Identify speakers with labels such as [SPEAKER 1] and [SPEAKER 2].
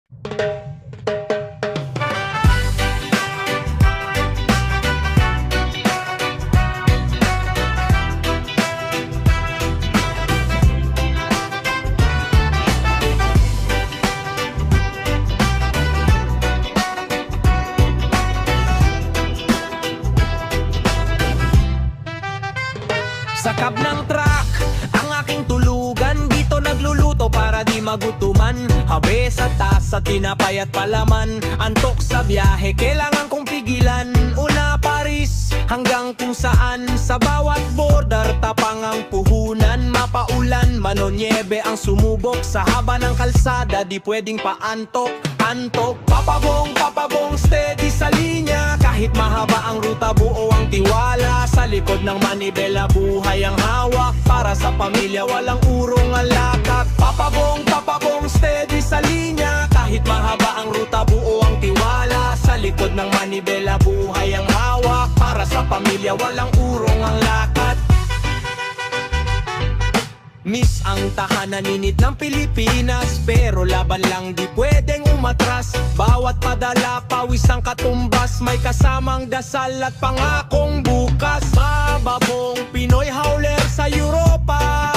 [SPEAKER 1] Sa cab ng truck, ang aking tulugan. Dito nagluluto para di magutuman. Habe sa tas at tinapay at palaman. Antok sa biyahe, kailangan kong pigilan. Una Paris, hanggang kung saan. Sa bawat border, tapang ang puhunan. Mapaulan, manonyebe ang sumubok. Sa haba ng kalsada, di pwedeng paantok. Antok, papabong, steady sa linya. Kahit mahaba ang ruta, buo ang tiwala. Sa likod ng manibela, buhay ang hawak. Para sa pamilya, walang urong ang lakat. Papabong, steady sa linya. Kahit mahaba ang ruta, buo ang tiwala. Sa likod ng manibela, buhay ang hawak. Para sa pamilya, walang urong ang lakat. Miss ang tahanan init ng Pilipinas, pero laban lang di pwedeng umatras. Bawat padala pawis ang katumbas, may kasamang dasal at pangakong bukas. Mababong Pinoy howler sa Europa,